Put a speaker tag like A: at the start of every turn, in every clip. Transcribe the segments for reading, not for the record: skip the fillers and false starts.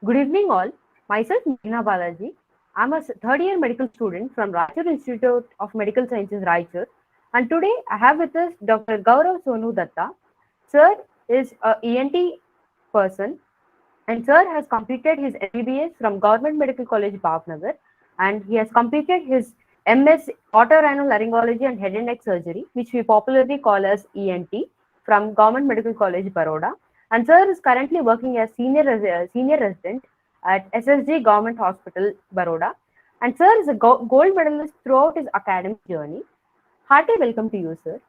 A: Good evening, all. Myself, Meena Balaji. I'm a third year medical student from Raichur Institute of Medical Sciences, Raichur. And today I have with us Dr. Gaurav Sonu Datta. Sir is a ENT person, and Sir has completed his MBBS from Government Medical College, Bhavnagar, and he has completed his MS Otorhinolarynology and Head and Neck Surgery, which we popularly call as ENT, from Government Medical College, Baroda. And Sir is currently working as senior resident at SSG Government Hospital, Baroda. And Sir is a gold medalist throughout his academic journey. Hearty welcome to you, Sir.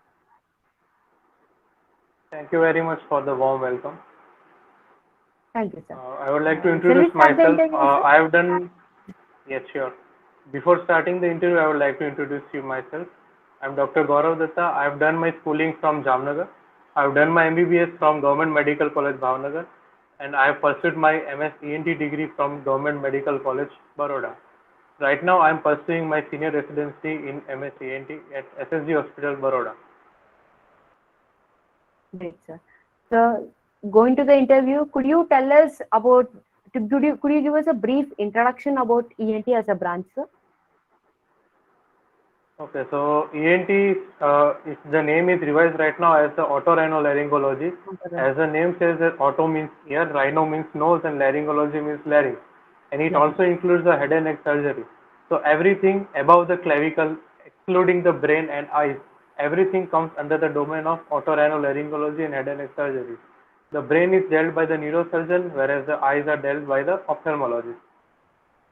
B: Thank you very much for the warm welcome.
A: Thank you, sir.
B: I would like to
A: Shall we
B: introduce
A: start the
B: myself.
A: interview, sir?
B: I have done, yes, sure. Before starting the interview, I would like to introduce you myself. I'm Dr. Gaurav Datta. I have done my schooling from Jamnagar. I have done my MBBS from Government Medical College, Bhavnagar, and I have pursued my MS ENT degree from Government Medical College, Baroda. Right now, I am pursuing my senior residency in MS ENT at SSG Hospital, Baroda.
A: Great, sir. So, going to the interview, could you tell us about, could you give us a brief introduction about ENT as a branch, sir?
B: Okay, so ENT, the name is revised right now as the Otorhinolaryngology. As the name says, that auto means ear, rhino means nose, and laryngology means larynx. And it also includes the head and neck surgery. So everything above the clavicle, excluding the brain and eyes, everything comes under the domain of otorhinolaryngology and head and neck surgery. The brain is dealt by the neurosurgeon, whereas the eyes are dealt by the ophthalmologist.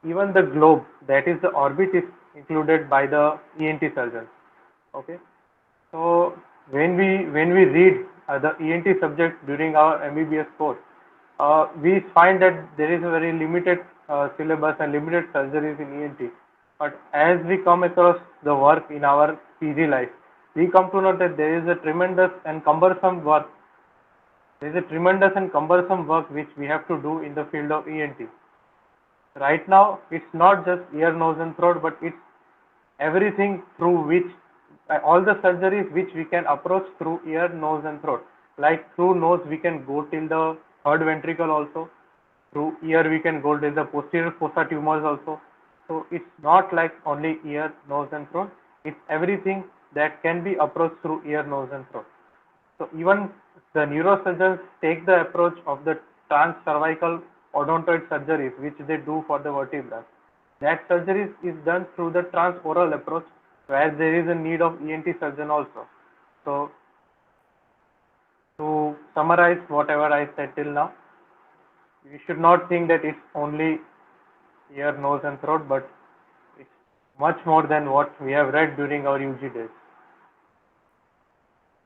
B: Even the globe, that is the orbit, is included by the ENT surgeon. Okay, so when we read the ENT subject during our MBBS course, we find that there is a very limited syllabus and limited surgeries in ENT. But as we come across the work in our PG life, we come to know that there is a tremendous and cumbersome work. There is a tremendous and cumbersome work which we have to do in the field of ENT. Right now, it's not just ear, nose, and throat, but it's everything through which all the surgeries which we can approach through ear, nose, and throat. Like through nose, we can go till the third ventricle also. Through ear, we can go till the posterior fossa tumors also. So it's not like only ear, nose, and throat. It's everything that can be approached through ear, nose, and throat. So even the neurosurgeons take the approach of the transcervical odontoid surgeries, which they do for the vertebrae. That surgery is done through the transoral approach, where there is a need of ENT surgeon also. So to summarize whatever I said till now, you should not think that it's only ear, nose, and throat, but it's much more than what we have read during our UG days.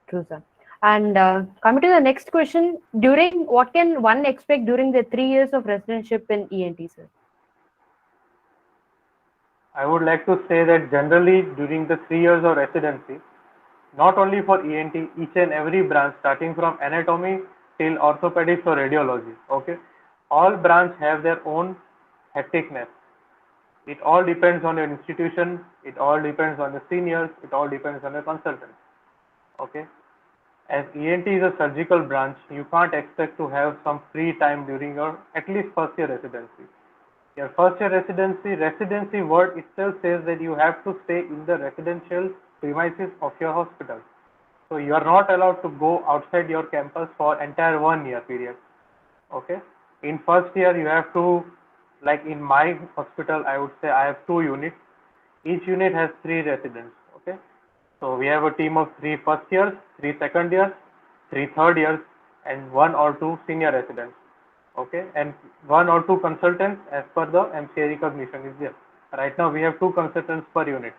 A: True, sir. And coming to the next question, what can one expect during the 3 years of residentship in ENT, sir?
B: I would like to say that generally during the 3 years of residency, not only for ENT, each and every branch, starting from anatomy till orthopedics or radiology, okay, all branches have their own hecticness. It all depends on your institution, it all depends on the seniors, it all depends on the consultants. Okay, as ENT is a surgical branch, you can't expect to have some free time during your at least first year residency. Your first year residency word itself says that you have to stay in the residential premises of your hospital. So you are not allowed to go outside your campus for entire 1 year period. Okay. In first year you have to, like in my hospital, I would say I have 2 units. Each unit has 3 residents. Okay. So we have a team of 3 first years, 3 second years, 3 third years, and 1 or 2 senior residents. Okay, and 1 or 2 consultants as per the MCA recognition is there. Right now we have 2 consultants per unit.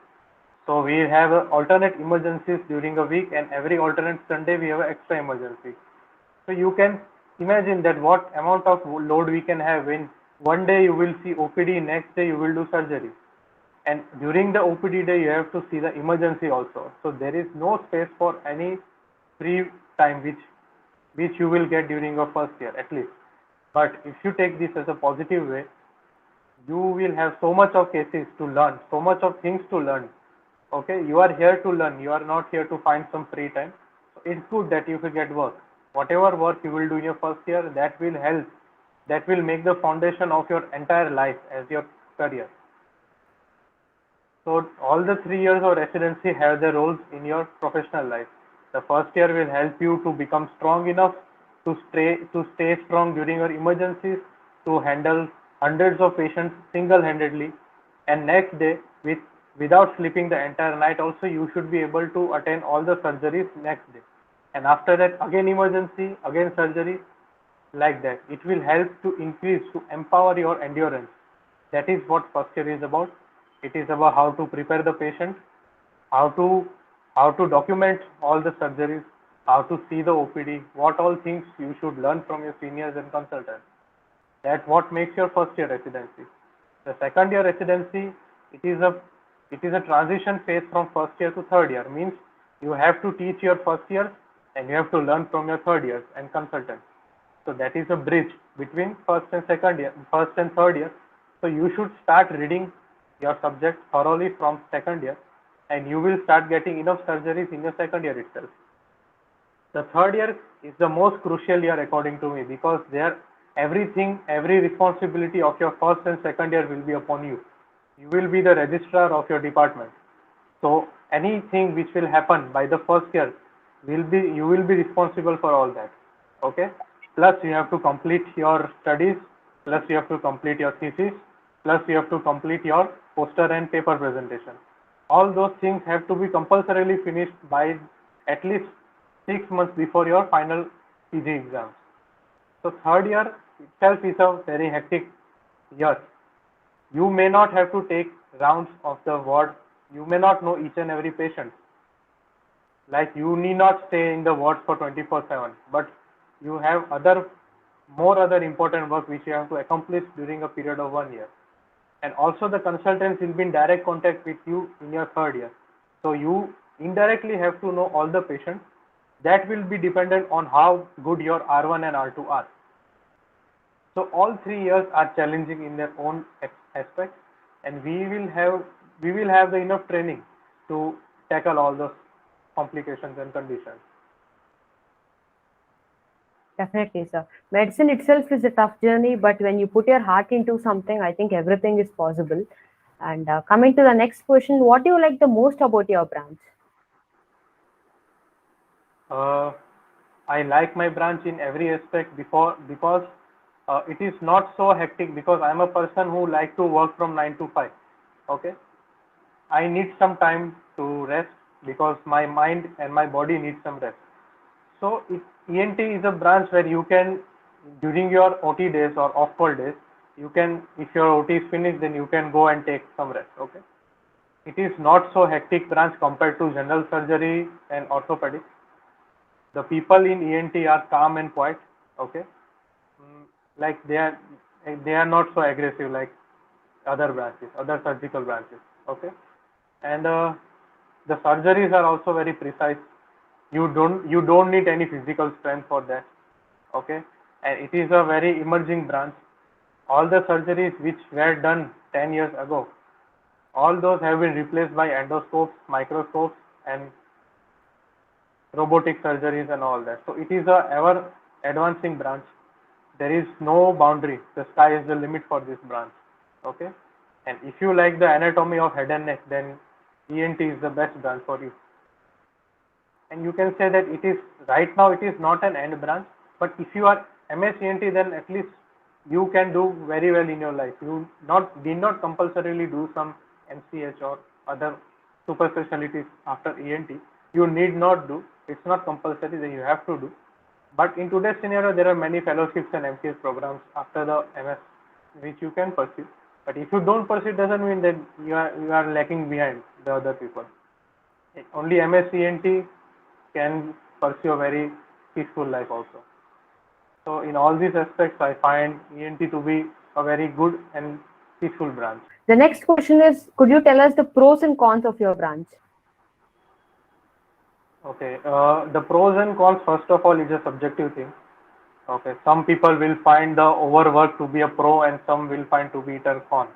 B: So we have alternate emergencies during a week, and every alternate Sunday we have an extra emergency. So you can imagine that what amount of load we can have when one day you will see OPD, next day you will do surgery. And during the OPD day you have to see the emergency also. So there is no space for any free time which you will get during your first year at least. But if you take this as a positive way, you will have so much of cases to learn, so much of things to learn. Okay, you are here to learn, you are not here to find some free time. So it's good that you will get work. Whatever work you will do in your first year, that will help that will make the foundation of your entire life as your career. So all the 3 years of residency have their roles in your professional life. The first year will help you to become strong enough to stay strong during your emergencies, to handle hundreds of patients single-handedly, and next day without sleeping the entire night also you should be able to attend all the surgeries next day. And after that again emergency, again surgery, like that. It will help to increase, to empower your endurance. That is what first year is about. It is about how to prepare the patient, how to document all the surgeries, how to see the OPD, what all things you should learn from your seniors and consultants. That's what makes your first year residency. The second year residency, it is a transition phase from first year to third year. Means you have to teach your first year and you have to learn from your third years and consultants. So that is a bridge between first and third year. So you should start reading your subject thoroughly from second year, and you will start getting enough surgeries in your second year itself. The third year is the most crucial year according to me, because there every responsibility of your first and second year will be upon you. You will be the registrar of your department. So anything which will happen by the first year you will be responsible for all that. Okay. Plus you have to complete your studies, plus you have to complete your thesis, plus you have to complete your poster and paper presentation. All those things have to be compulsorily finished by at least 6 months before your final PG exams. So third year itself is a very hectic year. You may not have to take rounds of the ward. You may not know each and every patient. Like you need not stay in the ward for 24/7, but you have more other important work which you have to accomplish during a period of 1 year. And also the consultants will be in direct contact with you in your third year. So you indirectly have to know all the patients. That will be dependent on how good your R1 and R2 are. So all 3 years are challenging in their own aspects, and we will have the enough training to tackle all those complications and conditions.
A: Definitely, sir. Medicine itself is a tough journey, but when you put your heart into something, I think everything is possible. And coming to the next question, what do you like the most about your branch?
B: I like my branch in every aspect because it is not so hectic, because I am a person who like to work from 9 to 5. Okay. I need some time to rest because my mind and my body need some rest. So ENT is a branch where you can, during your OT days or off-call days, you can, if your OT is finished, then you can go and take some rest. Okay. It is not so hectic branch compared to general surgery and orthopedics. The people in ENT are calm and quiet. Okay. Like they are not so aggressive like other branches, other surgical branches. Okay. And the surgeries are also very precise. You don't need any physical strength for that. Okay. And it is a very emerging branch. All the surgeries which were done 10 years ago, all those have been replaced by endoscopes, microscopes, and robotic surgeries and all that. So it is a ever advancing branch. There is no boundary. The sky is the limit for this branch. Okay. And if you like the anatomy of head and neck, then ENT is the best branch for you. And you can say that it is, right now it is not an end branch, but if you are MS ENT, then at least you can do very well in your life. You did not compulsorily do some MCH or other super specialties after ENT. You need not do. It's not compulsory that you have to do. But in today's scenario, there are many fellowships and MCS programs after the MS which you can pursue. But if you don't pursue, it doesn't mean that you are lacking behind the other people. Only MS ENT can pursue a very peaceful life also. So in all these aspects, I find ENT to be a very good and peaceful branch.
A: The next question is, could you tell us the pros and cons of your branch?
B: Okay, the pros and cons, first of all, is a subjective thing. Okay, some people will find the overwork to be a pro and some will find to be it a con.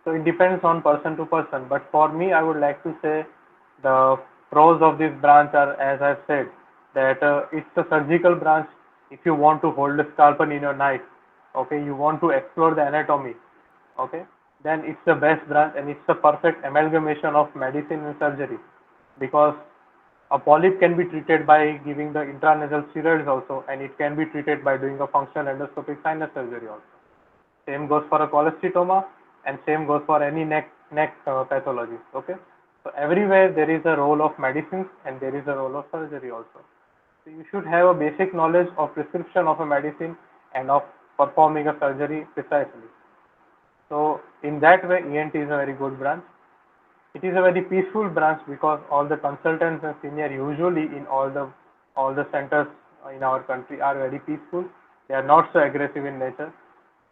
B: So it depends on person to person. But for me, I would like to say the pros of this branch are, as I've said, that it's a surgical branch. If you want to hold a scalpel in your knife, okay, you want to explore the anatomy, okay, then it's the best branch and it's the perfect amalgamation of medicine and surgery, because a polyp can be treated by giving the intranasal steroids also, and it can be treated by doing a functional endoscopic sinus surgery also. Same goes for a cholestoma, and same goes for any neck pathology. Okay, so everywhere there is a role of medicines and there is a role of surgery also. So you should have a basic knowledge of prescription of a medicine and of performing a surgery precisely. So in that way, ENT is a very good branch. It is a very peaceful branch because all the consultants and senior usually in all the centers in our country are very peaceful. They are not so aggressive in nature.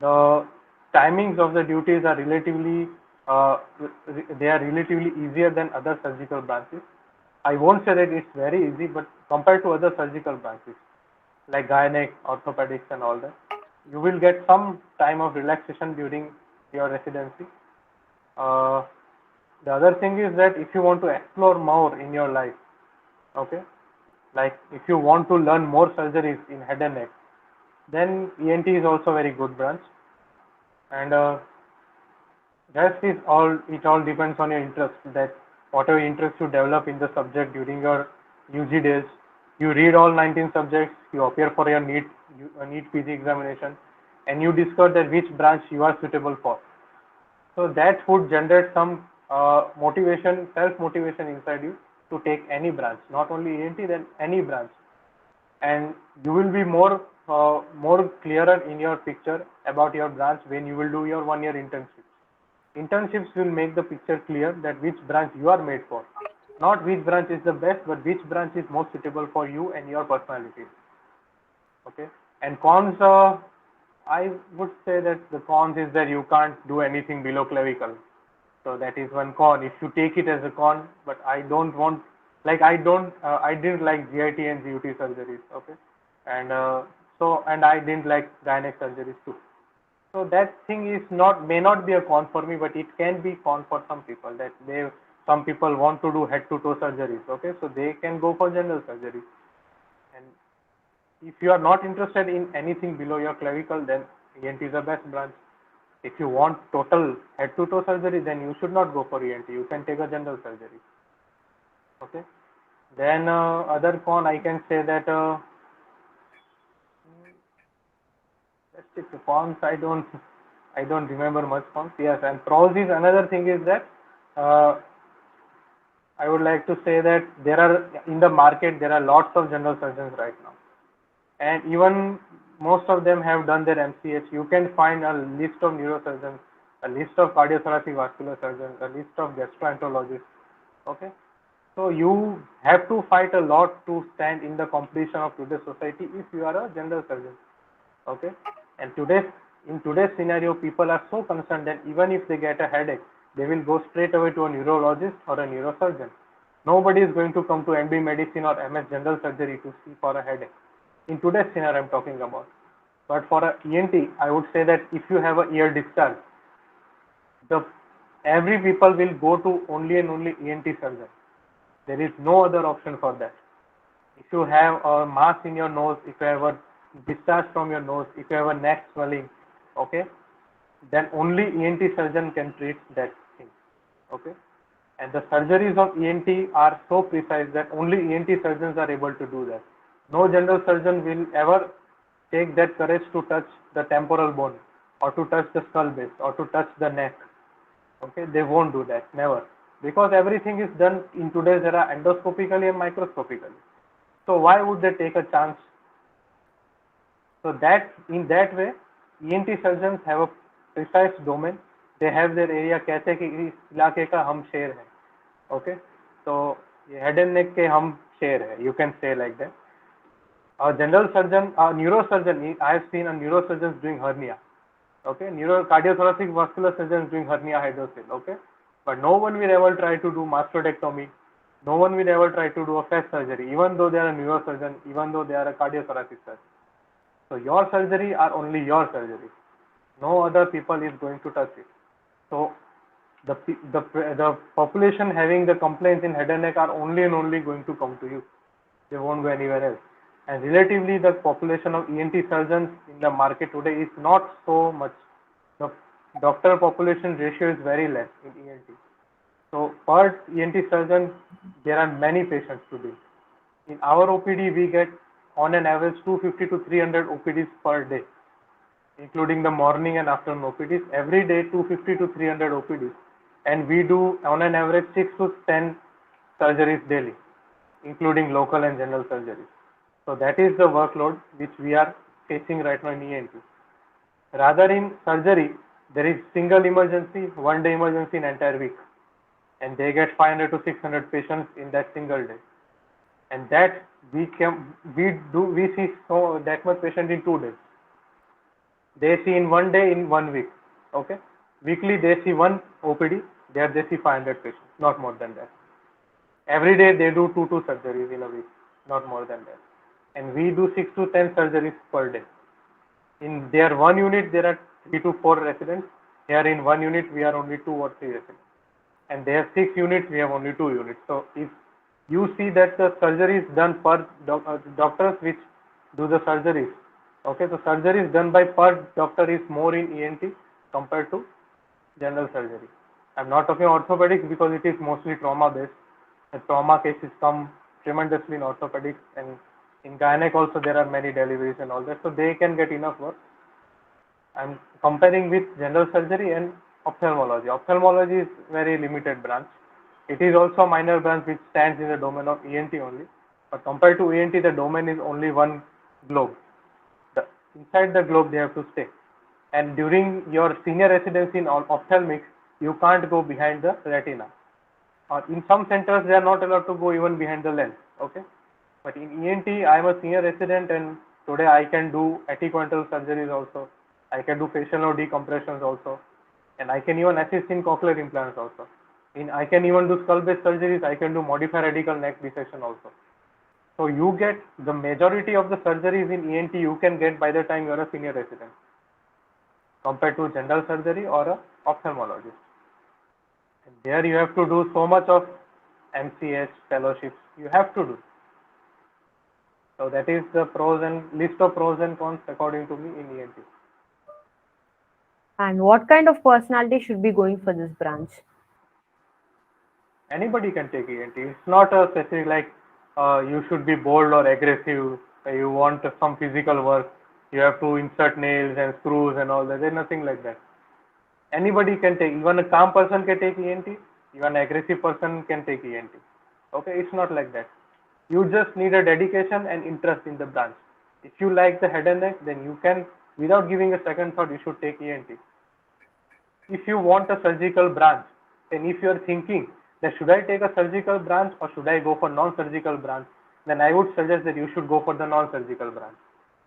B: The timings of the duties are uh, relatively easier than other surgical branches. I won't say that it's very easy, but compared to other surgical branches like gynec, orthopedics, and all that, you will get some time of relaxation during your residency. Uh, the other thing is that if you want to explore more in your life, okay, like if you want to learn more surgeries in head and neck, then ENT is also very good branch. And rest is all, it all depends on your interest, that whatever interest you develop in the subject during your UG days. You read all 19 subjects, you appear for your NEET PG examination, and you discover that which branch you are suitable for. So that would generate some motivation, self-motivation inside you to take any branch, not only ENT, then any branch. And you will be more clearer in your picture about your branch when you will do your 1 year internship. Internships will make the picture clear that which branch you are made for. Not which branch is the best, but which branch is most suitable for you and your personality. Okay. And cons, I would say that the cons is that you can't do anything below clavicle. So that is one con. If you take it as a con, but I don't want, like I didn't like GIT and GUT surgeries. Okay. And and I didn't like gynec surgeries too. So that thing is may not be a con for me, but it can be con for some people, that some people want to do head to toe surgeries. Okay, so they can go for general surgery. And if you are not interested in anything below your clavicle, then ENT is the best branch. If you want total head to toe surgery, then you should not go for ENT. You can take a general surgery. Okay. Then other con, I can say that that's it. The cons, I don't remember much cons. Yes, and pros is another thing is that uh, I would like to say that in the market there are lots of general surgeons right now, and even most of them have done their MCH. You can find a list of neurosurgeons, a list of cardiothoracic vascular surgeons, a list of gastroenterologists. Okay, so you have to fight a lot to stand in the competition of today's society if you are a general surgeon. Okay, and in today's scenario, people are so concerned that even if they get a headache, they will go straight away to a neurologist or a neurosurgeon. Nobody is going to come to MD medicine or MS general surgery to see for a headache. In today's scenario, I'm talking about. But for a ENT, I would say that if you have a ear discharge, the every people will go to only and only ENT surgeon. There is no other option for that. If you have a mass in your nose, if you have a discharge from your nose, if you have a neck swelling, okay, then only ENT surgeon can treat that thing. Okay, and the surgeries of ENT are so precise that only ENT surgeons are able to do that. No general surgeon will ever take that courage to touch the temporal bone, or to touch the skull base, or to touch the neck. Okay, they won't do that, never, because everything is done in today's era endoscopically and microscopically. So why would they take a chance? So that in that way, ENT surgeons have a precise domain. They have their area. कहते हैं कि इस इलाके का हम शेर हैं. Okay, so ये head and neck के हम शेर हैं. You can say like that. A general surgeon, a neurosurgeon, I have seen a neurosurgeon doing hernia. Okay, cardiothoracic vascular surgeons doing hernia hydrocele. Okay, but no one will ever try to do mastodectomy. No one will ever try to do a FES surgery, even though they are a neurosurgeon, even though they are a cardiothoracic surgeon. So your surgery are only your surgery. No other people is going to touch it. So the population having the complaints in head and neck are only and only going to come to you. They won't go anywhere else. And relatively, the population of ENT surgeons in the market today is not so much. The doctor population ratio is very less in ENT. So per ENT surgeon, there are many patients to deal. In our OPD, we get on an average 250 to 300 OPDs per day, including the morning and afternoon OPDs. Every day, 250 to 300 OPDs. And we do on an average 6 to 10 surgeries daily, including local and general surgeries. So that is the workload which we are facing right now in ENT. Rather in surgery, there is single emergency, 1 day emergency in entire week. And they get 500 to 600 patients in that single day. And that we see so that much patient in 2 days. They see in 1 day in 1 week. Okay. Weekly they see 1 OPD, there they see 500 patients, not more than that. Every day they do 2 surgeries in a week, not more than that. And we do 6 to 10 surgeries per day. In their 1 unit there are 3 to 4 residents. Here in 1 unit we are only 2 or 3 residents. And they have 6 units, we have only 2 units. So if you see that the surgeries done per doctors which do the surgeries, okay, so surgeries done by per doctor is more in ENT compared to general surgery. I'm not talking orthopedics because it is mostly trauma based. The trauma cases come tremendously in orthopedics, and in gynec also there are many deliveries and all that, so they can get enough work. I'm comparing with general surgery and ophthalmology. Ophthalmology is very limited branch. It is also a minor branch which stands in the domain of ENT only. But compared to ENT, the domain is only one globe. Inside the globe, they have to stay. And during your senior residency in ophthalmics, you can't go behind the retina. Or in some centers, they are not allowed to go even behind the lens. Okay. But in ENT, I am a senior resident, and today I can do atiquantal surgeries also. I can do facial nerve decompressions also, and I can even assist in cochlear implants also. I can even do skull-based surgeries. I can do modified radical neck dissection also. So you get the majority of the surgeries in ENT you can get by the time you are a senior resident, compared to general surgery or a ophthalmologist. And there you have to do so much of MCH fellowships. You have to do. So that is the list of pros and cons according to me in ENT.
A: And what kind of personality should be going for this branch?
B: Anybody can take ENT. It's not a specific like you should be bold or aggressive. You want some physical work. You have to insert nails and screws and all that. There's nothing like that. Anybody can take. Even a calm person can take ENT. Even an aggressive person can take ENT. Okay, it's not like that. You just need a dedication and interest in the branch. If you like the head and neck, then you can, without giving a second thought, you should take ENT. If you want a surgical branch, and if you are thinking that should I take a surgical branch or should I go for non-surgical branch, then I would suggest that you should go for the non-surgical branch.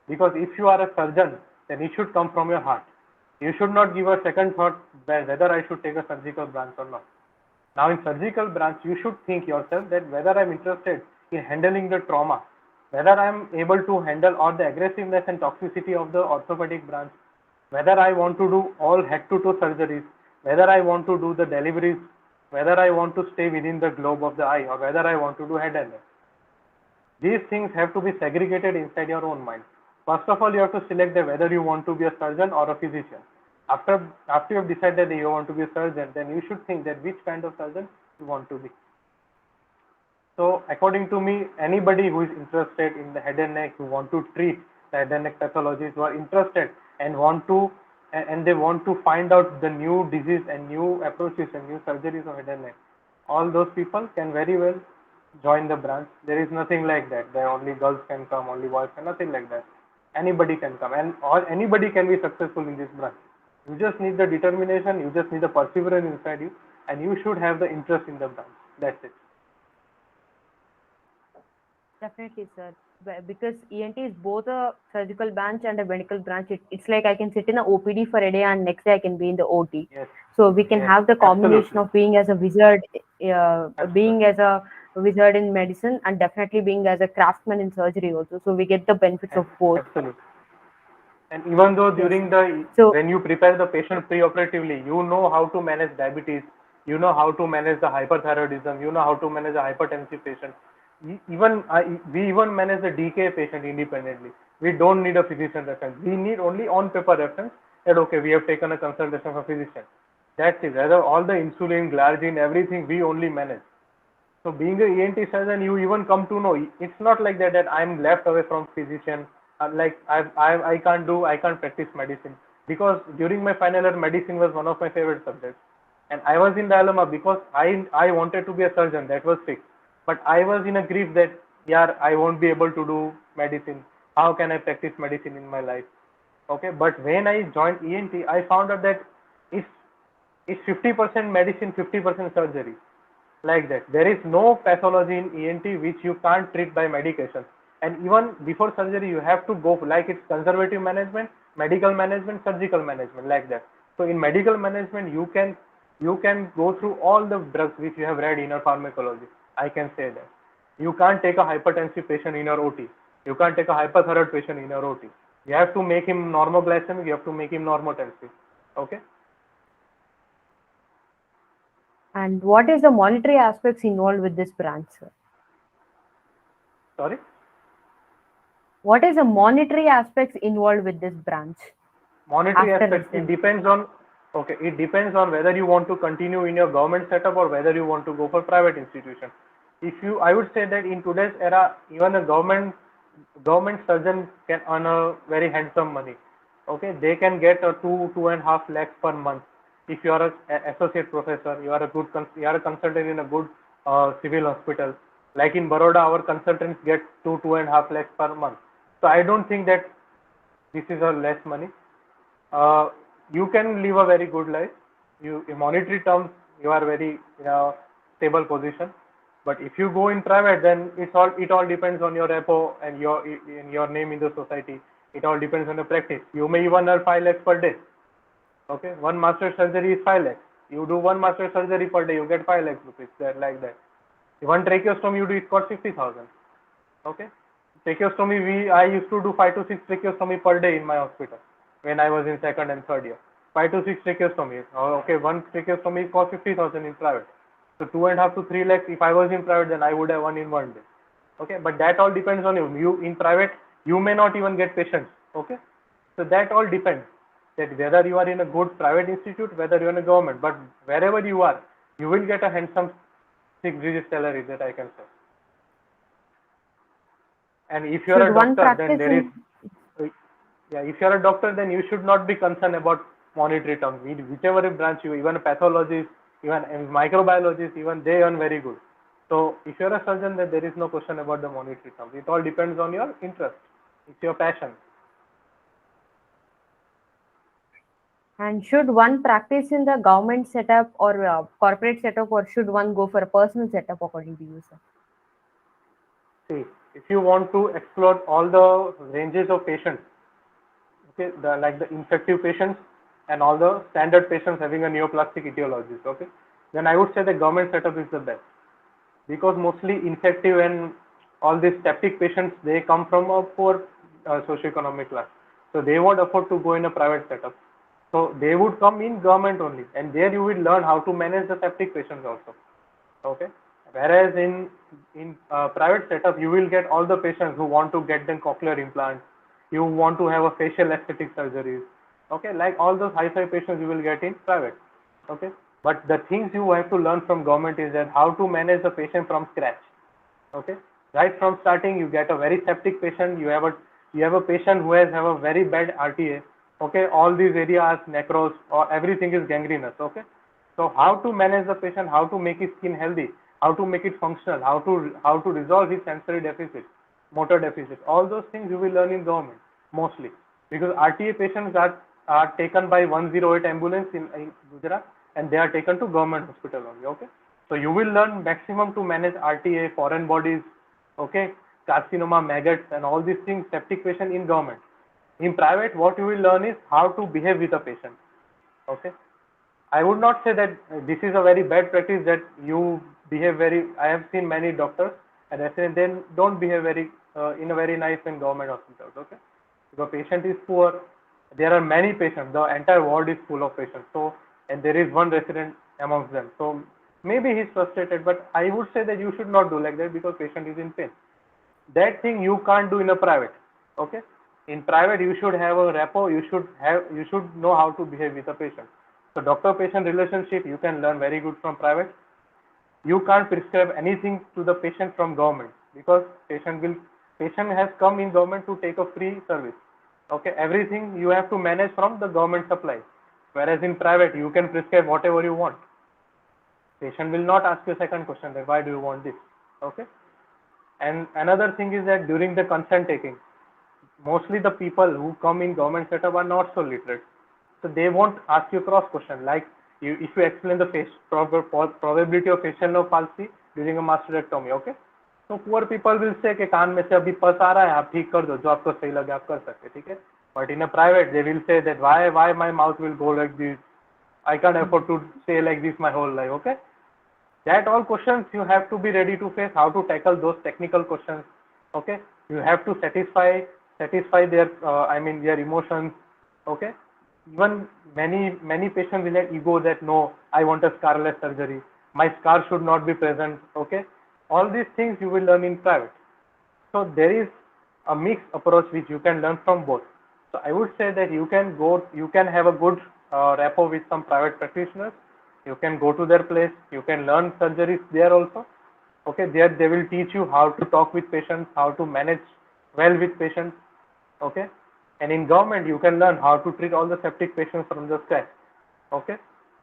B: Because if you are a surgeon, then it should come from your heart. You should not give a second thought whether I should take a surgical branch or not. Now in surgical branch, you should think yourself that whether I'm interested in handling the trauma, whether I'm able to handle all the aggressiveness and toxicity of the orthopedic branch, whether I want to do all head-to-toe surgeries, whether I want to do the deliveries, whether I want to stay within the globe of the eye, or whether I want to do head and neck. These things have to be segregated inside your own mind. First of all, you have to select whether you want to be a surgeon or a physician. After you have decided that you want to be a surgeon, then you should think that which kind of surgeon you want to be. So according to me, anybody who is interested in the head and neck, who want to treat the head and neck pathologies, who are interested and they want to find out the new disease and new approaches and new surgeries of head and neck, all those people can very well join the branch. There is nothing like that. There only girls can come, only boys can, nothing like that. Anybody can come, and anybody can be successful in this branch. You just need the determination, you just need the perseverance inside you, and you should have the interest in the branch. That's it.
A: Definitely, sir. Because ENT is both a surgical branch and a medical branch. It's like I can sit in a OPD for a day and next day I can be in the OT.
B: Yes.
A: So we can have the combination
B: Absolutely.
A: of being as a wizard, being as a wizard in medicine, and definitely being as a craftsman in surgery also. So we get the benefits of both.
B: Absolutely. And even though during when you prepare the patient preoperatively, you know how to manage diabetes, you know how to manage the hyperthyroidism, you know how to manage a hypertensive patient. we even manage the DK patient independently. We don't need a physician reference. We need only on paper reference that okay, we have taken a consultation from physician. That's it. Rather all the insulin, glargine, everything we only manage. So being a ENT surgeon, you even come to know it's not like that I'm left away from physician. Like I can't practice medicine because during my final year, medicine was one of my favorite subjects, and I was in dilemma because I wanted to be a surgeon. That was fixed, but I was in a grief that yeah I won't be able to do medicine. How can I practice medicine in my life? Okay, but when I joined ENT, I found out that it's it's 50% medicine, 50% surgery like that. There is no pathology in ENT which you can't treat by medication. And even before surgery, you have to go like it's conservative management, medical management, surgical management like that. So in medical management, you can go through all the drugs which you have read in your pharmacology. I can say that. You can't take a hypertensive patient in your OT. You can't take a hypothyroid patient in your OT. You have to make him normoglycemic. You have to make him normotensive. Okay.
A: And what is the monetary aspects involved with this branch, sir?
B: Sorry.
A: What is the monetary aspects involved with this branch?
B: Monetary
A: After
B: aspect, it
A: residency?
B: depends on, okay, it depends on whether you want to continue in your government setup or whether you want to go for private institution. If you, I would say that in today's era, even a government surgeon can earn a very handsome money. Okay, they can get a 2.5 lakhs per month. If you are a associate professor, you are a good you are a consultant in a good civil hospital. Like in Baroda, our consultants get 2.5 lakhs per month. So I don't think that this is a less money. uh, you can live a very good life. You, in monetary terms, you are very in a stable position. But if you go in private, then it all depends on your repo and your name in the society. It all depends on the practice. You may even earn 5 lakhs per day. Okay, one master surgery is 5 lakhs. You do one master surgery per day, you get 5 lakhs rupees. That like that. One tracheostomy you do, it costs 50,000. Okay. Tracheostomy, I used to do 5 to 6 tracheostomy per day in my hospital when I was in second and third year. 5 to 6 tracheostomy. Okay, one tracheostomy cost 50,000 in private. So 2.5 to 3 lakhs. If I was in private, then I would have one in one day. Okay, but that all depends on you. You in private, you may not even get patients. Okay, so that all depends that whether you are in a good private institute, whether you are in a government, but wherever you are, you will get a handsome six-digit salary. That I can say. And if you are
A: Should
B: a
A: one
B: doctor, then
A: practice
B: there is,
A: in
B: yeah, if you are a doctor, then you should not be concerned about monetary terms. Whichever branch you, even a pathologist, even a microbiologist, even they earn very good. So if you are a surgeon, then there is no question about the monetary terms. It all depends on your interest. It's your passion.
A: and should one practice in the government setup or corporate setup, or should one go for a personal setup according to you, sir?
B: See, if you want to explore all the ranges of patients, okay, like the infective patients and all the standard patients having a neoplastic etiologies, okay, then I would say the government setup is the best. Because mostly infective and all these septic patients, they come from a poor socioeconomic class, so they won't afford to go in a private setup, so they would come in government only, and there you will learn how to manage the septic patients also. Okay, whereas in private setup, you will get all the patients who want to get them cochlear implants, you want to have a facial aesthetic surgeries. Okay, like all those high-fi patients you will get in private. Okay, but the things you have to learn from government is that how to manage the patient from scratch. Okay, right from starting, you get a very septic patient, you have a patient who has have a very bad RTA. Okay, all these areas necros or everything is gangrenous. Okay, so how to manage the patient, how to make his skin healthy, how to make it functional, how to resolve his sensory deficit, motor deficit, all those things you will learn in government mostly, because RTA patients are taken by 108 ambulance in Gujarat, and they are taken to government hospital only. Okay, so you will learn maximum to manage RTA, foreign bodies, okay, carcinoma, maggots, and all these things, septic patient in government. In private, what you will learn is how to behave with a patient. Okay, I would not say that this is a very bad practice that you behave very. I have seen many doctors and residents, they don't behave very in a very nice in government hospitals. Okay, if a patient is poor, there are many patients. The entire ward is full of patients. So, and there is one resident amongst them. So Maybe he's frustrated, but I would say that you should not do like that because patient is in pain. That thing you can't do in a private. Okay, in private you should have a rapport. You should know how to behave with a patient. So doctor patient relationship you can learn very good from private. You can't prescribe anything to the patient from government because patient has come in government to take a free service. Okay, everything you have to manage from the government supply, whereas in private you can prescribe whatever you want. Patient will not ask you a second question that why do you want this. Okay, and another thing is that during the consent taking, mostly the people who come in government setup are not so literate, so they won't ask you cross question like if you explain the probability of facial nerve palsy during a mastectomy. Okay, so poor people will say कि कान में से अभी पस आ रहा है आप ठीक कर दो जो आपको सही लगे आप कर सकते ठीक है, but in a private they will say that why my mouth will go like this, I can't afford to stay like this my whole life. Okay, that all questions you have to be ready to face, how to tackle those technical questions. Okay, you have to satisfy their their emotions. Okay, even many patients will have ego that no, I want a scarless surgery, my scar should not be present. Okay, all these things you will learn in private. So there is a mixed approach which you can learn from both. So I would say that you can have a good rapport with some private practitioners. You can go to their place, you can learn surgeries there also. Okay, there they will teach you how to talk with patients, how to manage well with patients. Okay, and in government you can learn how to treat all the septic patients from the scratch. Okay,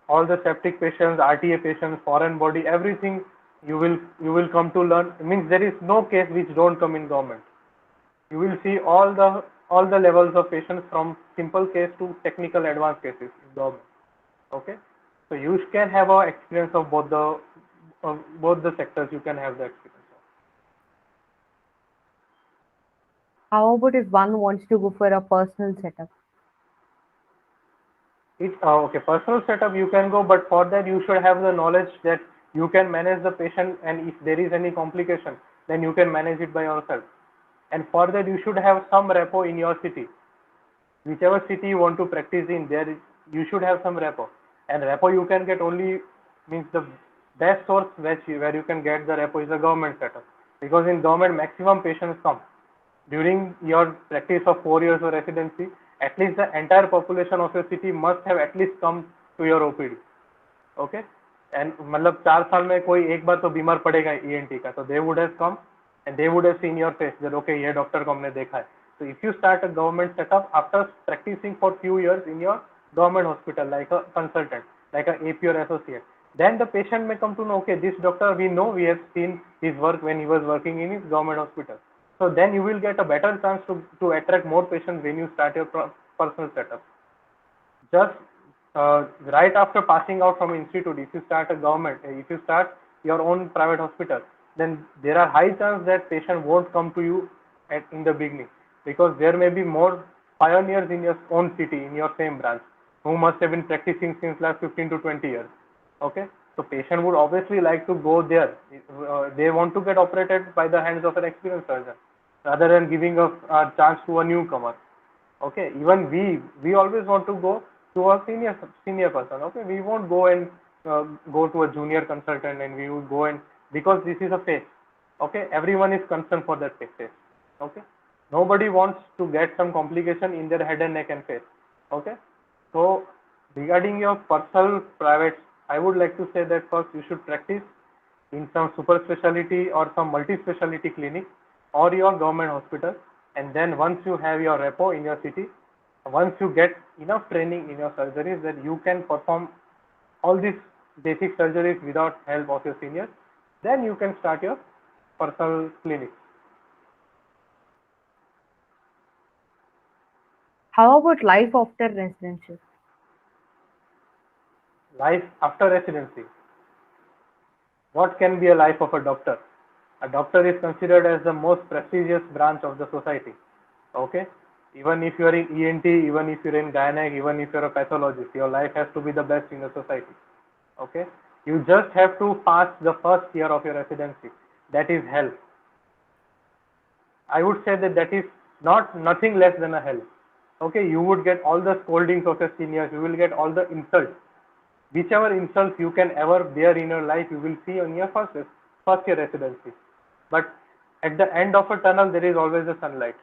B: all the septic patients, RTA patients, foreign body, everything you will come to learn. It means there is no case which don't come in government. You will see all the levels of patients from simple case to technical advanced cases in government. Okay, so you can have a experience of both the sectors. You can have the experience.
A: How about if one wants to go for a personal setup?
B: Okay, personal setup you can go, but for that you should have the knowledge that you can manage the patient, and if there is any complication, then you can manage it by yourself. And for that you should have some rapport in your city. Whichever city you want to practice in, there you should have some rapport. And rapport you can get only, means the best source where you can get the rapport is a government setup, because in government maximum patients come. During your practice of 4 years of residency, at least the entire population of your city must have at least come to your OPD. Okay, and मतलब 4 साल में कोई एक बार तो बीमार पड़ेगा ENT का, तो they would have come and they would have seen your face that okay ये डॉक्टर को हमने देखा है. So if you start a government setup after practicing for few years in your government hospital like a consultant, like a AP or associate, then the patient may come to know okay this doctor we know, we have seen his work when he was working in his government hospital. So then you will get a better chance to attract more patients when you start your personal setup. Just right after passing out from institute, if you start your own private hospital, then there are high chance that patient won't come to you in the beginning, because there may be more pioneers in your own city, in your same branch, who must have been practicing since last 15 to 20 years. Okay, so patient would obviously like to go there. They want to get operated by the hands of an experienced surgeon rather than giving a chance to a newcomer. Okay, even we always want to go to a senior person. Okay, we won't go and go to a junior consultant, and we would go and, because this is a face. Okay, everyone is concerned for that face. Okay, nobody wants to get some complication in their head and neck and face. Okay, so regarding your personal private, I would like to say that first you should practice in some super speciality or some multi-specialty clinic or your government hospital, and then once you have your rapport in your city, once you get enough training in your surgeries that you can perform all these basic surgeries without help of your seniors, then you can start your personal clinic.
A: How about life after residency?
B: Life after residency. What can be a life of a doctor? A doctor is considered as the most prestigious branch of the society. Okay, even if you are in ENT, even if you're in gynec, even if you're a pathologist, your life has to be the best in the society. Okay, you just have to pass the first year of your residency. That is hell. I would say that is nothing less than a hell. Okay, you would get all the scoldings of your seniors, you will get all the insults. whichever insults you can ever bear in your life, you will see on your first year residency. But at the end of a tunnel, there is always a sunlight,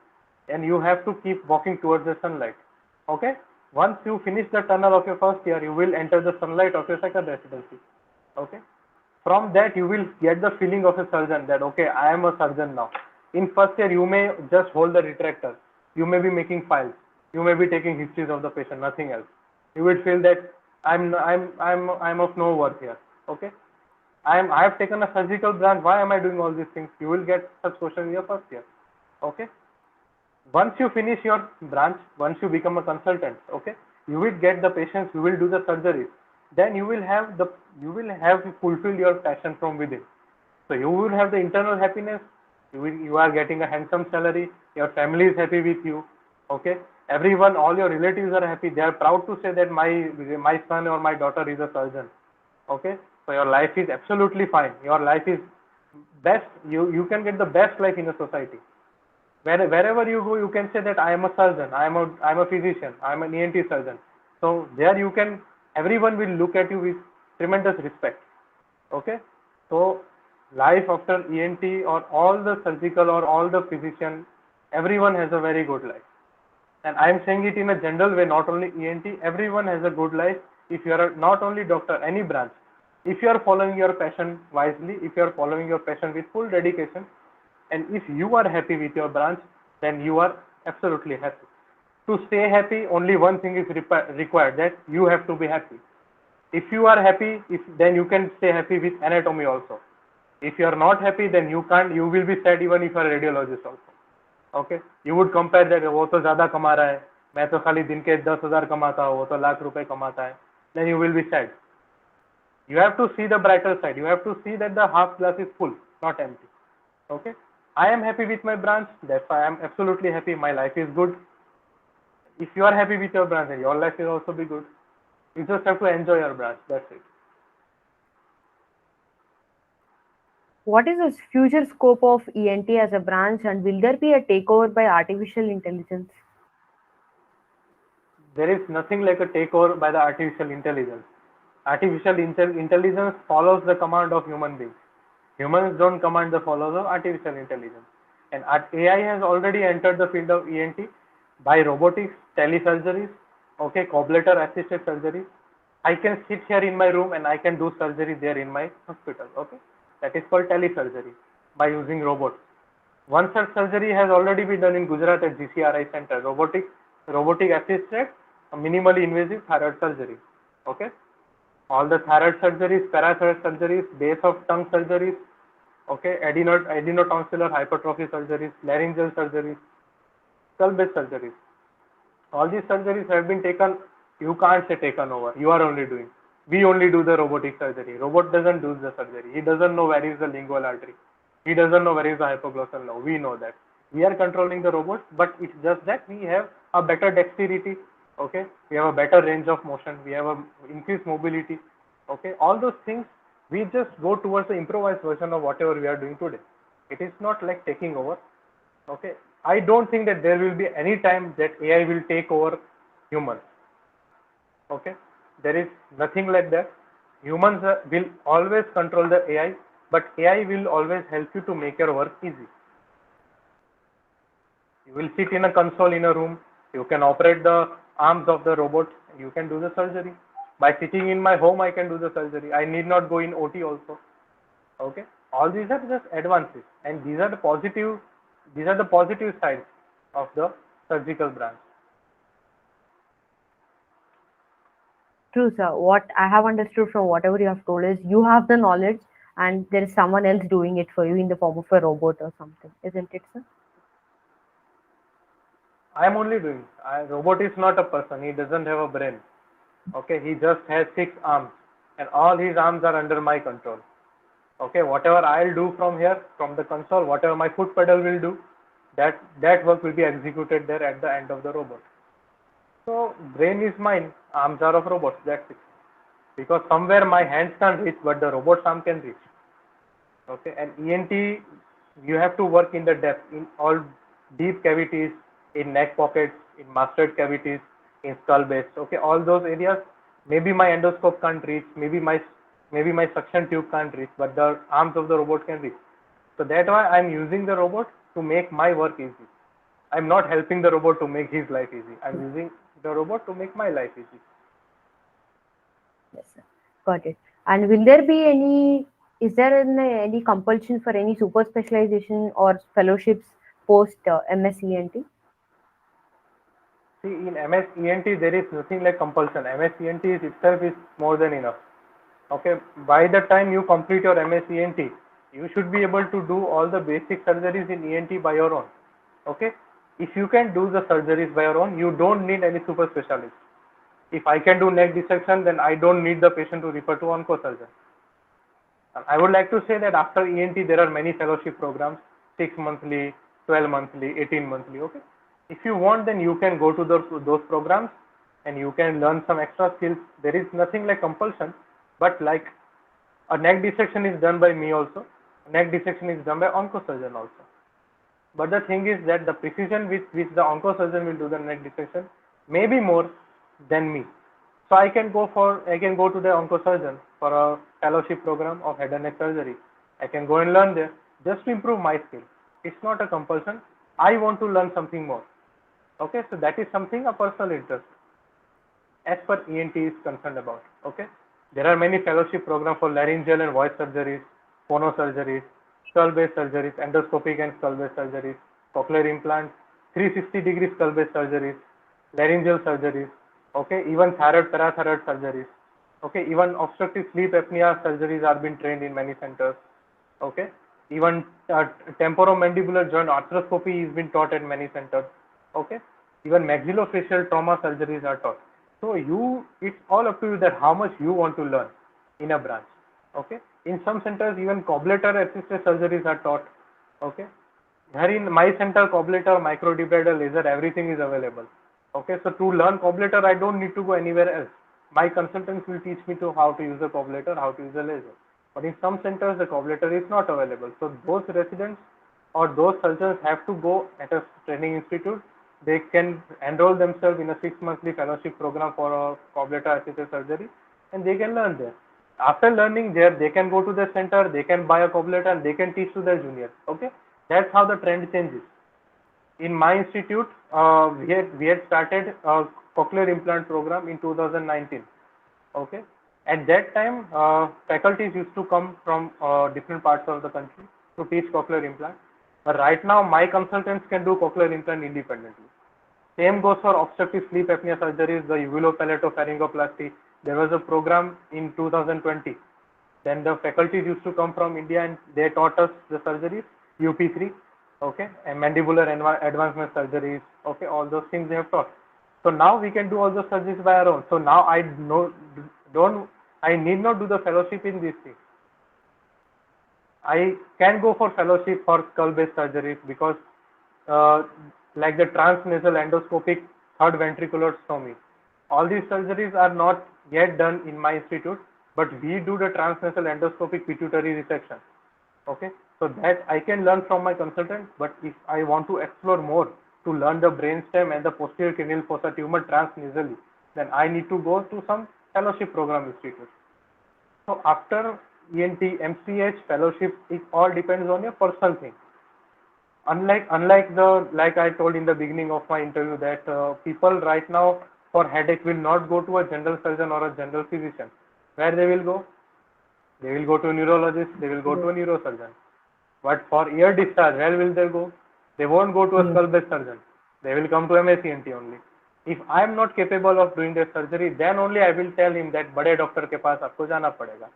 B: and you have to keep walking towards the sunlight. Okay? Once you finish the tunnel of your first year, you will enter the sunlight of your second residency. Okay? From that, you will get the feeling of a surgeon that, okay, I am a surgeon now. In first year, you may just hold the retractor. You may be making files. You may be taking histories of the patient, nothing else. You will feel that I'm of no worth here. Okay? I have taken a surgical branch. Why am I doing all these things? You will get such questions in your first year. Okay? Once you finish your branch, once you become a consultant, okay, you will get the patients, you will do the surgeries. Then you will have fulfilled your passion from within. So you will have the internal happiness. You are getting a handsome salary. Your family is happy with you. Okay, everyone, all your relatives are happy. They are proud to say that my son or my daughter is a surgeon. Okay, so your life is absolutely fine. Your life is best. You can get the best life in a society. Wherever you go, you can say that I am a surgeon, I am a physician, I am an ENT surgeon. So there you can, everyone will look at you with tremendous respect. Okay, so life after ENT or all the surgical or all the physician, everyone has a very good life. And I am saying it in a general way, not only ENT, everyone has a good life. If you are not only doctor, any branch, if you are following your passion wisely, if you are following your passion with full dedication, and if you are happy with your branch, then you are absolutely happy. To stay happy, only one thing is required, that you have to be happy. If you are happy, then you can stay happy with anatomy also. If you are not happy, then you can't, you will be sad even if you are a radiologist also. Okay, you would compare that, वो तो ज़्यादा कमा रहा है, मैं तो खाली दिन के 10,000 कमाता हूँ, वो तो लाख रुपए कमाता है. Then you will be sad. You have to see the brighter side. You have to see that the half glass is full, not empty. Okay, I am happy with my branch. That's why I am absolutely happy. My life is good. If you are happy with your branch, then your life will also be good. You just have to enjoy your branch. That's it.
A: What is the future scope of ENT as a branch, and will there be a takeover by artificial intelligence?
B: There is nothing like a takeover by the artificial intelligence. Artificial intelligence follows the command of human beings. Humans don't command the follows of artificial intelligence. And AI has already entered the field of ENT by robotics, telesurgeries, okay, cobbletter assisted surgery. I can sit here in my room and I can do surgery there in my hospital. Okay, that is called telesurgery by using robots. One such surgery has already been done in Gujarat at GCRI Center. Robotic assisted, minimally invasive thyroid surgery. Okay, all the thyroid surgeries, parathyroid surgeries, base of tongue surgeries, okay, adenotonsillar hypertrophy surgeries, laryngeal surgeries, skull-based surgeries. All these surgeries have been taken. You can't say taken over. You are only doing. We only do the robotic surgery. Robot doesn't do the surgery. He doesn't know where is the lingual artery. He doesn't know where is the hypoglossal nerve. We know that. We are controlling the robot, but it's just that we have a better dexterity. Okay, we have a better range of motion. We have a increased mobility. Okay, all those things, we just go towards the improvised version of whatever we are doing today. It is not like taking over. Okay, I don't think that there will be any time that AI will take over humans. Okay, there is nothing like that. Humans will always control the AI, but AI will always help you to make your work easy. You will sit in a console in a room. You can operate the arms of the robot. You can do the surgery. By sitting in my home, I can do the surgery. I need not go in OT also. Okay, all these are just advances, and these are the positive sides of the surgical branch.
A: True, sir. What I have understood from whatever you have told is you have the knowledge and there is someone else doing it for you in the form of a robot or something, isn't it, sir?
B: I am only doing. Robot is not a person. He doesn't have a brain. Okay, he just has 6 arms, and all his arms are under my control. Okay, whatever I'll do from here, from the console, whatever my foot pedal will do, that work will be executed there at the end of the robot. So brain is mine, arms are of robots. That's it. Because somewhere my hands can't reach, but the robot's arm can reach. Okay, and ENT, you have to work in the depth, in all deep cavities, in neck pockets, in mastoid cavities, in skull base. Okay, all those areas Maybe my endoscope can't reach, maybe my suction tube can't reach, but the arms of the robot can reach. So that's why I'm using the robot to make my work easy. I'm not helping the robot to make his life easy. I'm using the robot to make my life easy.
A: Yes, sir. Got it. And will there be any, is there any compulsion for any super specialization or fellowships post MSc ENT?
B: See, in MS ENT, there is nothing like compulsion. MS ENT is itself is more than enough. Okay, by the time you complete your MS ENT, you should be able to do all the basic surgeries in ENT by your own. Okay, if you can do the surgeries by your own, you don't need any super specialist. If I can do neck dissection, then I don't need the patient to refer to oncosurgeon. I would like to say that after ENT, there are many fellowship programs, 6 monthly, 12 monthly, 18 monthly. Okay, if you want, then you can go to those programs and you can learn some extra skills. There is nothing like compulsion, but like a neck dissection is done by me also. Neck dissection is done by oncosurgeon also. But the thing is that the precision with which the oncosurgeon will do the neck dissection may be more than me. So I can go to the oncosurgeon for a fellowship program of head and neck surgery. I can go and learn there just to improve my skill. It's not a compulsion. I want to learn something more. Okay, so that is something a personal interest as per ENT is concerned about. Okay, there are many fellowship programs for laryngeal and voice surgeries, phonosurgeries, skull-based surgeries, endoscopic and skull-based surgeries, cochlear implants, 360-degree skull-based surgeries, laryngeal surgeries. Okay, even thyroid, parathyroid surgeries. Okay, even obstructive sleep apnea surgeries are being trained in many centers. Okay, even temporomandibular joint arthroscopy is being taught at many centers. Okay, even maxillofacial trauma surgeries are taught. So it's all up to you that how much you want to learn in a branch. Okay, in some centers even cobbletter assisted surgeries are taught. Okay, here in my center, cobbletter, microdebrider, laser, everything is available. Okay, so to learn cobbletter, I don't need to go anywhere else. My consultants will teach me to how to use a cobbletter, how to use a laser. But in some centers, the cobbletter is not available. So those residents or those surgeons have to go at a training institute. They can enroll themselves in a 6-monthly fellowship program for a cobbletter assisted surgery, and they can learn there. After learning there, they can go to the center, they can buy a cobbletter, and they can teach to their juniors. Okay, that's how the trend changes. In my institute, we had started a cochlear implant program in 2019. Okay, at that time, faculties used to come from different parts of the country to teach cochlear implant. But right now, my consultants can do cochlear implant independently. Same goes for obstructive sleep apnea surgeries, the uvulopalatopharyngoplasty. There was a program in 2020. Then the faculties used to come from India and they taught us the surgeries, UP3, okay, and mandibular advancement surgeries, okay, all those things they have taught. So now we can do all those surgeries by our own. So now I need not do the fellowship in these things. I can go for fellowship for skull-based surgeries because like the transnasal endoscopic third ventricular stomy. All these surgeries are not yet done in my institute, but we do the transnasal endoscopic pituitary resection. Okay, so that I can learn from my consultant, but if I want to explore more to learn the brainstem and the posterior cranial fossa tumor transnasally, then I need to go to some fellowship program institute. So after ENT, MCH, fellowship, it all depends on your personal thing. Unlike like I told in the beginning of my interview that people right now for headache will not go to a general surgeon or a general physician. Where they will go? They will go to a neurologist, they will go to a neurosurgeon. But for ear discharge, where will they go? They won't go to a skull-based surgeon. They will come to MSENT only. If I am not capable of doing the surgery, then only I will tell him that बड़े doctor के पास आपको जाना पड़ेगा.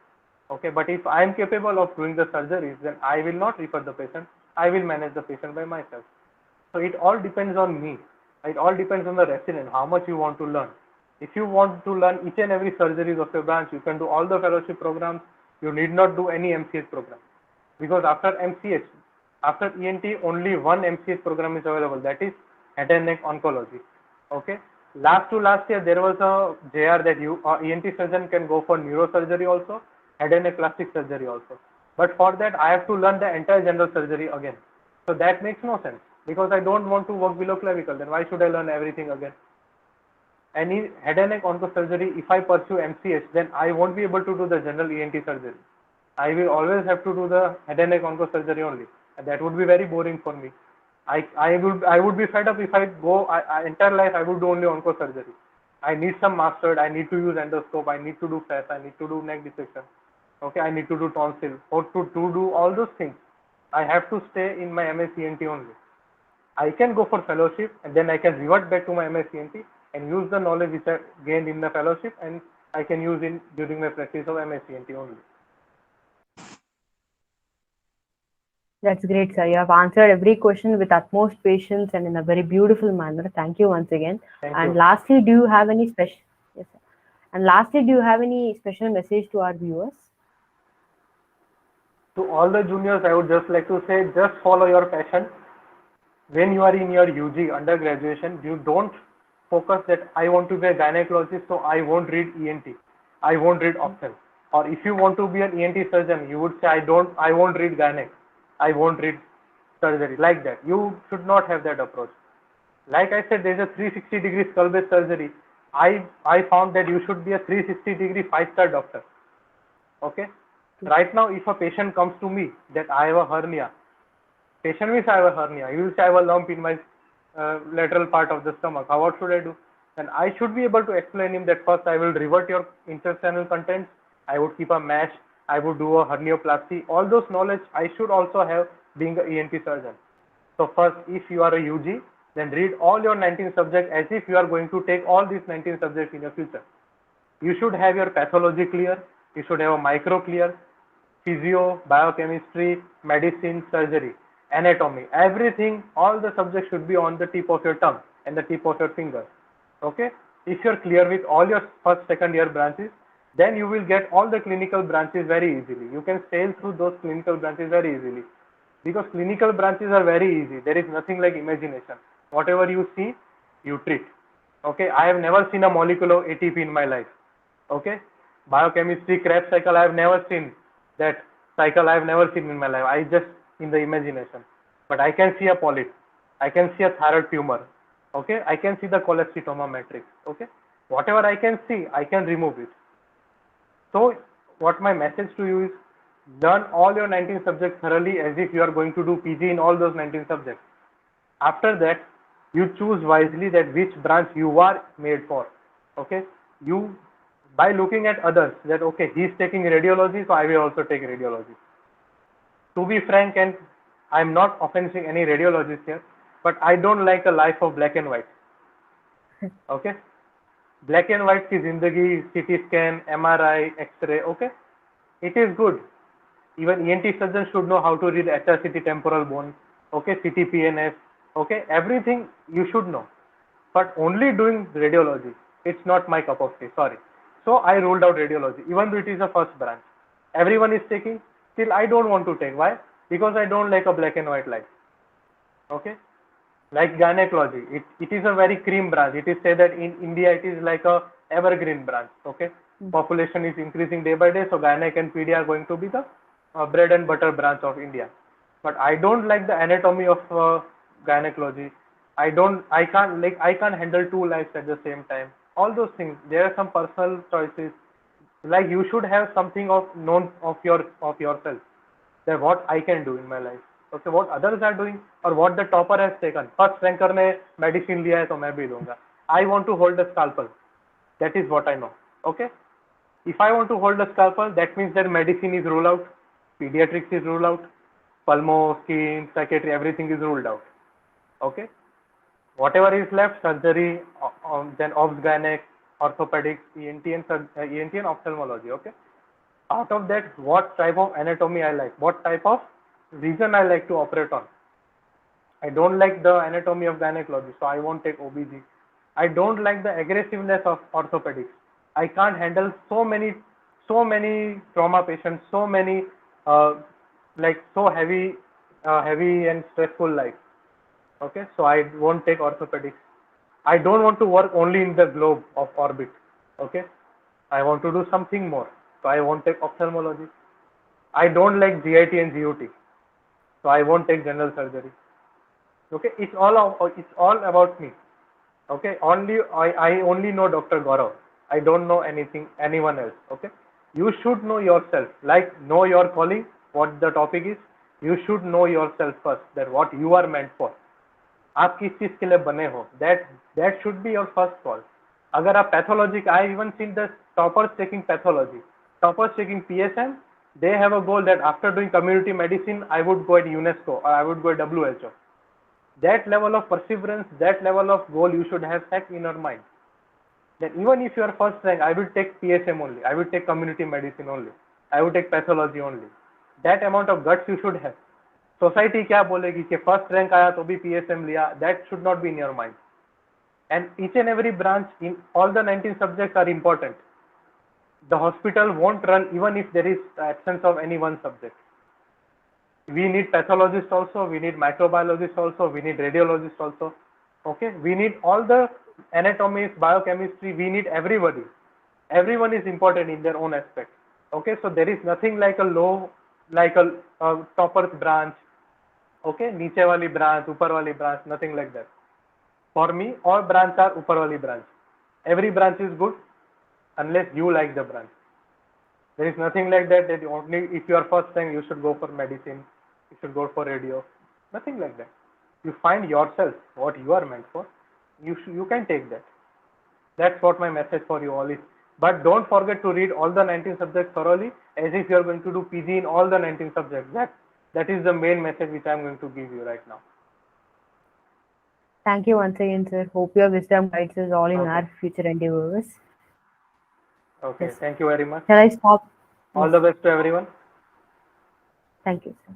B: Okay, but if I am capable of doing the surgeries, then I will not refer the patient. I will manage the patient by myself. So it all depends on me. It all depends on the resident, how much you want to learn. If you want to learn each and every surgeries of your branch, you can do all the fellowship programs. You need not do any MCH program. Because after MCH, after ENT, only one MCH program is available. That is head and neck oncology. Okay. Last year, there was a JR that ENT surgeon can go for neurosurgery also, head and neck plastic surgery also. But for that, I have to learn the entire general surgery again. So that makes no sense because I don't want to work below clavicle. Then why should I learn everything again? any head and neck onco surgery, if I pursue MCH, then I won't be able to do the general ENT surgery. I will always have to do the head and neck onco surgery only, and that would be very boring for me. I would be fed up if I go entire life I would do only onco surgery. I need some mastered. I need to use endoscope. I need to do FAS. I need to do neck dissection. Okay, I need to do tonsil. Or to do all those things, I have to stay in my MSc only. I can go for fellowship and then I can revert back to my MSc and use the knowledge which I gained in the fellowship, and I can use in during my practice of MSc only.
A: That's great, sir. You have answered every question with utmost patience and in a very beautiful manner. Thank you once again.
B: Thank
A: And
B: you.
A: lastly, do you have any special? Yes, sir. And lastly, do you have any special message to our viewers?
B: To all the juniors, I would just like to say, just follow your passion. When you are in your UG undergraduation, you don't focus that I want to be a gynecologist, so I won't read ENT, I won't read option. Or if you want to be an ENT surgeon, you would say I won't read gynec, I won't read surgery. Like that, you should not have that approach. Like I said, there is a 360-degree skull-base surgery. I found that you should be a 360-degree 5-star doctor. Okay. Right now, if a patient comes to me that I have a hernia, patient means I have a hernia. You will say I have a lump in my lateral part of the stomach. What should I do? And I should be able to explain him that first I will revert your intestinal contents. I would keep a mesh. I would do a hernioplasty. All those knowledge I should also have being an ENT surgeon. So first, if you are a UG, then read all your 19 subjects as if you are going to take all these 19 subjects in your future. You should have your pathology clear. You should have a micro clear. Physio, biochemistry, medicine, surgery, anatomy, everything, all the subjects should be on the tip of your tongue and the tip of your finger. Okay? If you're clear with all your first, second year branches, then you will get all the clinical branches very easily. You can sail through those clinical branches very easily. Because clinical branches are very easy. There is nothing like imagination. Whatever you see, you treat. Okay? I have never seen a molecule of ATP in my life. Okay? Biochemistry, Krebs cycle, I have never seen. That cycle I have never seen in my life. I just in the imagination. But I can see a polyp. I can see a thyroid tumor. Okay. I can see the cholecytoma matrix. Okay. Whatever I can see, I can remove it. So what my message to you is, learn all your 19 subjects thoroughly as if you are going to do PG in all those 19 subjects. After that, you choose wisely that which branch you are made for. Okay. You by looking at others that okay, he's taking radiology, so I will also take radiology. To be frank, and I'm not offending any radiologist here, but I don't like a life of black and white. Okay, black and white ki zindagi, CT scan, MRI, X-ray. Okay, it is good. Even ENT surgeons should know how to read HRCT temporal bone. Okay, CT PNS. Okay, everything you should know. But only doing radiology, it's not my cup of tea. Sorry. So I ruled out radiology, even though it is a first branch. Everyone is taking, still I don't want to take. Why? Because I don't like a black and white life. Okay? Like gynecology, it is a very cream branch. It is said that in India it is like a evergreen branch. Okay? Population is increasing day by day, so gynec and PD are going to be the bread and butter branch of India. But I don't like the anatomy of gynecology. I can't handle two lives at the same time. All those things, there are some personal choices. Like you should have something of known of yourself, that what I can do in my life. Okay, what others are doing or what the topper has taken. First ranker ने medicine लिया है तो मैं भी लूँगा. I want to hold a scalpel. That is what I know. Okay. If I want to hold a scalpel, that means that medicine is ruled out, pediatrics is ruled out, pulmo, skin, psychiatry, everything is ruled out. Okay. Whatever is left, surgery, then obs, gynec, orthopedics, ENT and ophthalmology. Okay. Out of that, what type of anatomy I like, what type of region I like to operate on. I don't like the anatomy of gynecology, so I won't take OBG. I don't like the aggressiveness of orthopedics. I can't handle so many trauma patients, so many so heavy and stressful life. Okay, so I won't take orthopedics. I don't want to work only in the globe of orbit. Okay, I want to do something more, so I won't take ophthalmology. I don't like GIT and GOT, so I won't take general surgery. Okay, it's all about me. Okay, I only know Dr. Gaurav. I don't know anyone else. Okay, you should know yourself. Like know your calling, what the topic is. You should know yourself first. That what you are meant for. आप किस चीज के लिए बने हो. That should be your first call. अगर आप pathology, I even seen the toppers taking pathology, toppers taking PSM. They have a goal that after doing community medicine, I would go at UNESCO or I would go at WHO. That level of perseverance, that level of goal you should have set in your mind. That even if you are first rank, I will take PSM only, I will take community medicine only, I will take pathology only. That amount of guts you should have. Society क्या बोलेगी कि first rank आया तो भी PSM लिया, that should not be in your mind. And each and every branch in all the 19 subjects are important. The hospital won't run even if there is absence of any one subject. We need pathologists also, we need microbiologists also, we need radiologists also. Okay, we need all the anatomists, biochemistry, we need everybody. Everyone is important in their own aspect. Okay, so there is nothing like a topper's branch. Okay, नीचे वाली branch, ऊपर वाली branch, nothing like that. For me, all branches are ऊपर वाली branch. Every branch is good unless you like the branch. There is nothing like that only if you are first time you should go for medicine, you should go for radio. Nothing like that. You find yourself what you are meant for. You can take that. That's what my message for you all is. But don't forget to read all the 19 subjects thoroughly as if you are going to do PG in all the 19 subjects. That is the main message which I am going to give you right now.
A: Thank you once again, sir. Hope your wisdom guides us all in
B: Okay.
A: our future endeavors.
B: Okay,
A: Yes.
B: thank you very much.
A: Shall I stop?
B: All
A: Yes.
B: the best to everyone.
A: Thank you, sir.